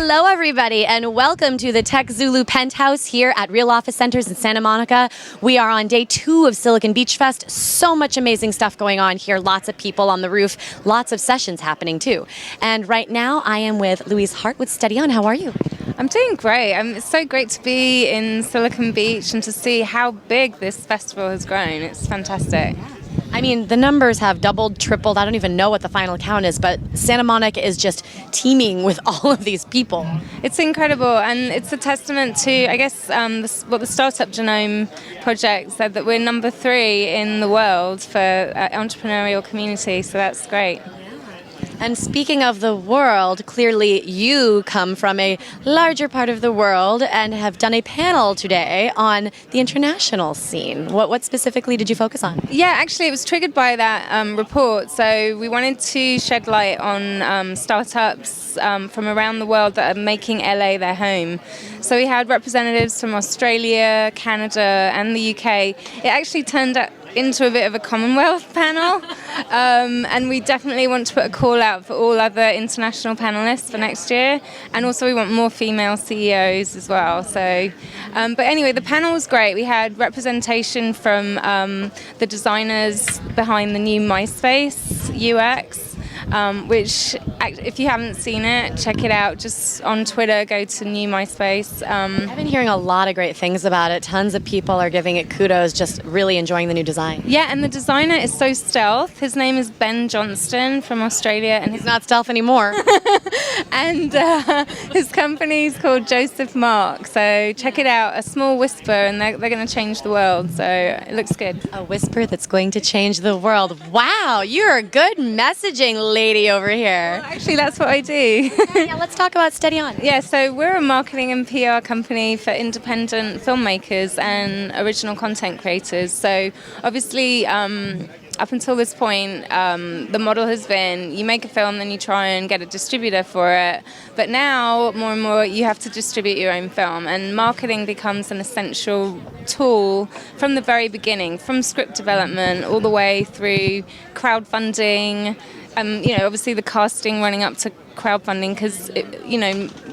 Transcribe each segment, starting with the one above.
Hello, everybody, and welcome to the TechZulu Penthouse here at Real Office Centers in Santa Monica. We are on day 2 of Silicon Beach Fest. So much amazing stuff going on here. Lots of people on the roof. Lots of sessions happening, too. And right now, I am with Louise Hart with Steady On. How are you? I'm doing great. It's so great to be in Silicon Beach and to see how big this festival has grown. It's fantastic. I mean, the numbers have doubled, tripled. I don't even know what the final count is, but Santa Monica is just teeming with all of these people. It's incredible, and it's a testament to, I guess, what the Startup Genome Project said, that we're number 3 in the world for entrepreneurial community, so that's great. And speaking of the world, clearly you come from a larger part of the world and have done a panel today on the international scene. What specifically did you focus on? Yeah, actually it was triggered by that report. So we wanted to shed light on startups from around the world that are making LA their home. So we had representatives from Australia, Canada and the UK. It actually turned out into a bit of a Commonwealth panel, and we definitely want to put a call out for all other international panelists for next year, and also we want more female CEOs as well. So, but anyway, the panel was great. We had representation from the designers behind the new MySpace UX, which, if you haven't seen it, check it out. Just on Twitter, go to New MySpace. I've been hearing a lot of great things about it. Tons of people are giving it kudos, just really enjoying the new design. Yeah, and the designer is so stealth. His name is Ben Johnston from Australia, and He's not stealth anymore. and his company is called Joseph Mark. So check it out. A small whisper, and they're going to change the world. So it looks good. A whisper that's going to change the world. Wow, you're a good messaging lady over here. Well, actually, that's what I do. Yeah, let's talk about Steady On. Yeah, so we're a marketing and PR company for independent filmmakers and original content creators. So obviously, up until this point, the model has been you make a film, then you try and get a distributor for it. But now, more and more, you have to distribute your own film, and marketing becomes an essential tool from the very beginning, from script development all the way through crowdfunding. Obviously the casting running up to crowdfunding, because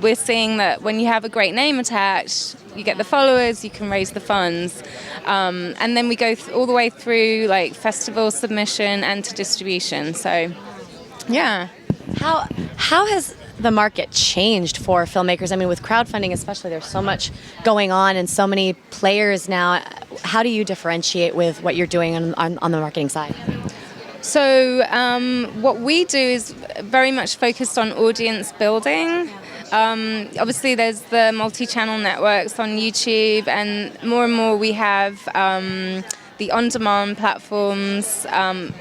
we're seeing that when you have a great name attached, you get the followers, you can raise the funds, and then we go all the way through like festival submission and to distribution. So, yeah. How has the market changed for filmmakers? I mean, with crowdfunding especially, there's so much going on and so many players now. How do you differentiate with what you're doing on the marketing side? So what we do is very much focused on audience building. Obviously, there's the multi-channel networks on YouTube, and more we have the on-demand platforms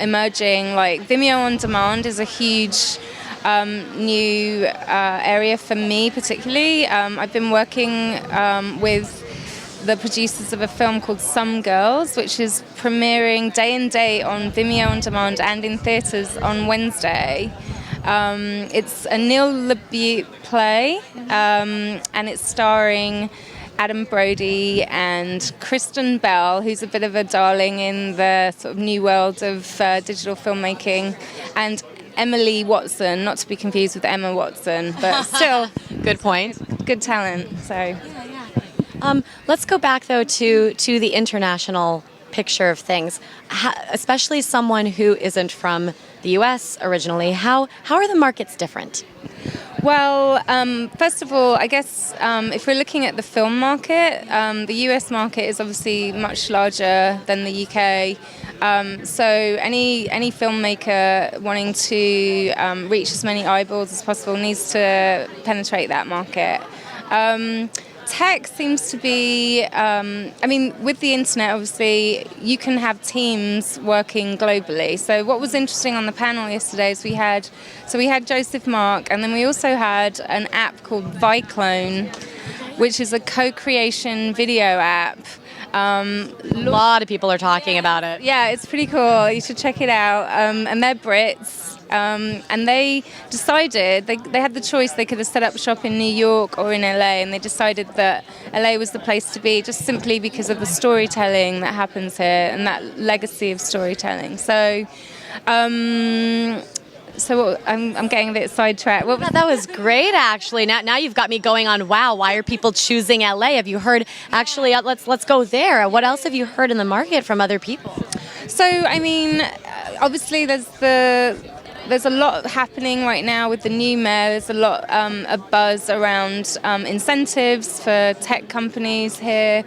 emerging. Like Vimeo on demand is a huge new area for me, particularly. I've been working with the producers of a film called Some Girls, which is premiering day and date on Vimeo on demand and in theatres on Wednesday. It's a Neil LaBute play, and it's starring Adam Brody and Kristen Bell, who's a bit of a darling in the sort of new world of digital filmmaking, and Emily Watson, not to be confused with Emma Watson, but still Good point. good talent. So. Let's go back, though, to the international picture of things, especially someone who isn't from the U.S. originally. How are the markets different? Well, first of all, I guess if we're looking at the film market, the US market is obviously much larger than the UK. So any filmmaker wanting to reach as many eyeballs as possible needs to penetrate that market. Tech seems to be, with the internet, obviously, you can have teams working globally. So what was interesting on the panel yesterday is we had Joseph Mark, and then we also had an app called Viclone, which is a co-creation video app. A lot of people are talking about it. Yeah, it's pretty cool. You should check it out. And they're Brits. And they decided, they had the choice, they could have set up shop in New York or in LA, and they decided that LA was the place to be just simply because of the storytelling that happens here and that legacy of storytelling. So I'm getting a bit sidetracked. What was That was great, actually. Now you've got me going on. Wow, why are people choosing LA? Have you heard? Actually, let's go there. What else have you heard in the market from other people? So, I mean, obviously there's a lot happening right now with the new mayor. There's a lot of buzz around incentives for tech companies here.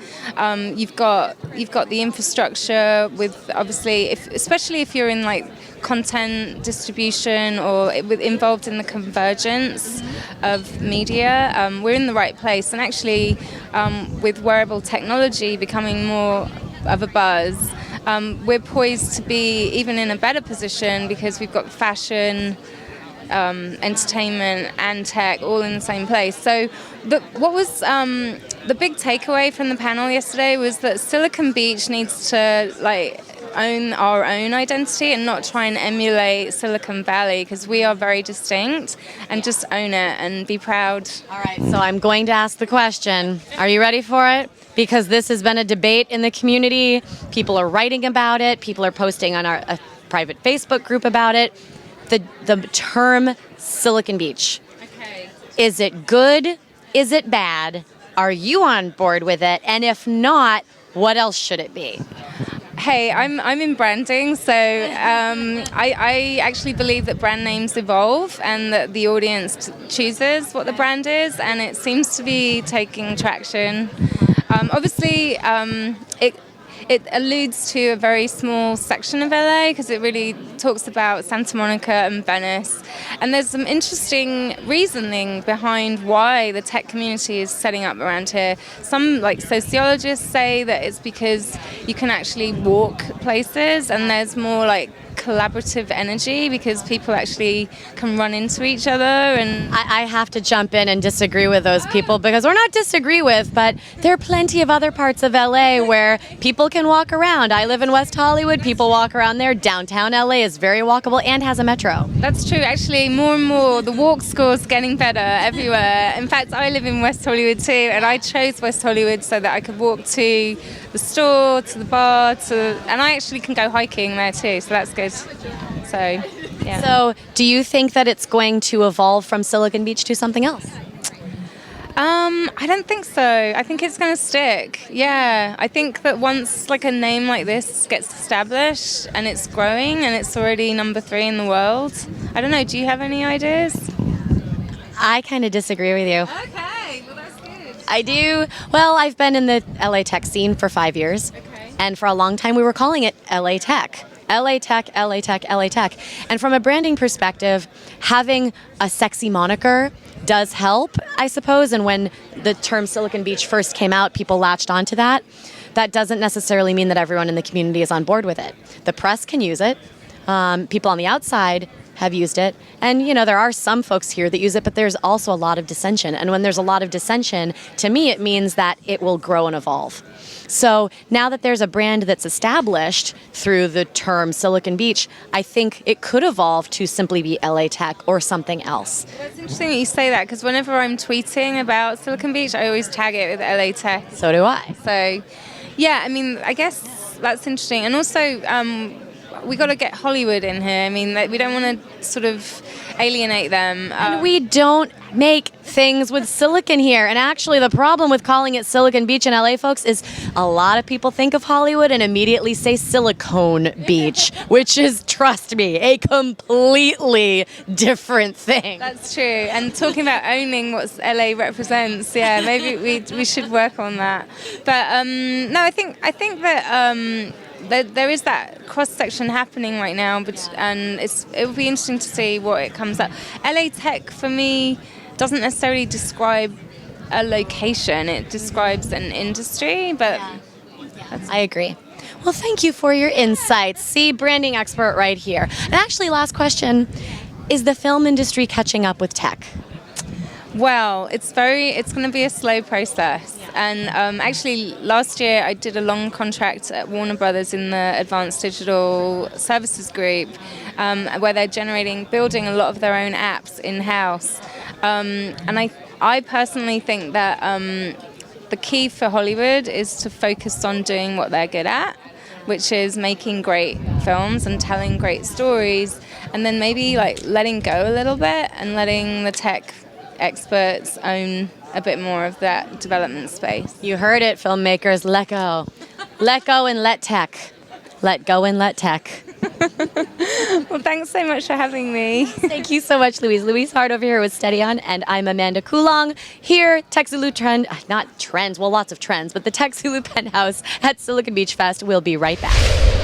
You've got the infrastructure with, obviously, especially if you're in like content distribution or involved in the convergence of media, we're in the right place. And actually, with wearable technology becoming more of a buzz, we're poised to be even in a better position because we've got fashion, entertainment and tech all in the same place. So what was the big takeaway from the panel yesterday was that Silicon Beach needs to like own our own identity and not try and emulate Silicon Valley, because we are very distinct, and just own it and be proud. All right, so I'm going to ask the question. Are you ready for it? Because this has been a debate in the community. People are writing about it. People are posting on a private Facebook group about it. The term Silicon Beach. Okay. Is it good? Is it bad? Are you on board with it? And if not, what else should it be? Hey, I'm in branding, so I actually believe that brand names evolve and that the audience chooses what the brand is, and it seems to be taking traction. Obviously, it alludes to a very small section of LA because it really talks about Santa Monica and Venice. And there's some interesting reasoning behind why the tech community is setting up around here. Some like sociologists say that it's because you can actually walk places and there's more like collaborative energy because people actually can run into each other. And I have to jump in and disagree with those people, because we're not disagree with, but there are plenty of other parts of LA where people can walk around. I live in West Hollywood. People walk around there. Downtown LA is very walkable and has a metro. That's true. Actually, more and more, the walk score's getting better everywhere. In fact, I live in West Hollywood too, and I chose West Hollywood so that I could walk to the store, to the bar, and I actually can go hiking there too, so that's good. So, yeah. So, do you think that it's going to evolve from Silicon Beach to something else? I don't think so. I think it's going to stick. Yeah, I think that once like a name like this gets established and it's growing and it's already number 3 in the world. I don't know. Do you have any ideas? I kind of disagree with you. Okay, well that's good. I do. Well, I've been in the LA tech scene for 5 years. Okay. And for a long time we were calling it LA Tech. LA Tech, LA Tech, LA Tech. And from a branding perspective, having a sexy moniker does help, I suppose. And when the term Silicon Beach first came out, people latched onto that. That doesn't necessarily mean that everyone in the community is on board with it. The press can use it. People on the outside have used it. And, you know, there are some folks here that use it, but there's also a lot of dissension. And when there's a lot of dissension, to me, it means that it will grow and evolve. So now that there's a brand that's established through the term Silicon Beach, I think it could evolve to simply be LA Tech or something else. Well, it's interesting that you say that, because whenever I'm tweeting about Silicon Beach, I always tag it with LA Tech. So do I. So, yeah, I mean, I guess that's interesting. And also, we got to get Hollywood in here. I mean, we don't want to sort of alienate them. And we don't make things with silicon here. And actually, the problem with calling it Silicon Beach in LA, folks, is a lot of people think of Hollywood and immediately say Silicone Beach, which is, trust me, a completely different thing. That's true. And talking about owning what LA represents, yeah, maybe we should work on that. But no, I think that. There is that cross-section happening right now, and it will be interesting to see what it comes up. LA Tech, for me, doesn't necessarily describe a location. It describes an industry, but... Yeah. I agree. Well, thank you for your insights. See, branding expert right here. And actually, last question, is the film industry catching up with tech? Well, it's going to be a slow process. And actually, last year I did a long contract at Warner Brothers in the Advanced Digital Services Group, where they're building a lot of their own apps in-house. And I personally think that the key for Hollywood is to focus on doing what they're good at. which is making great films and telling great stories, and then maybe like letting go a little bit and letting the tech experts own a bit more of that development space. You heard it, filmmakers. Let go. Let go and let tech. Let go and let tech. Well, thanks so much for having me. Thank you so much, Louise. Louise Hart over here with Steady On, and I'm Amanda Coolong here, TechZulu Trend, not trends, well, lots of trends, but the TechZulu Penthouse at Silicon Beach Fest. We'll be right back.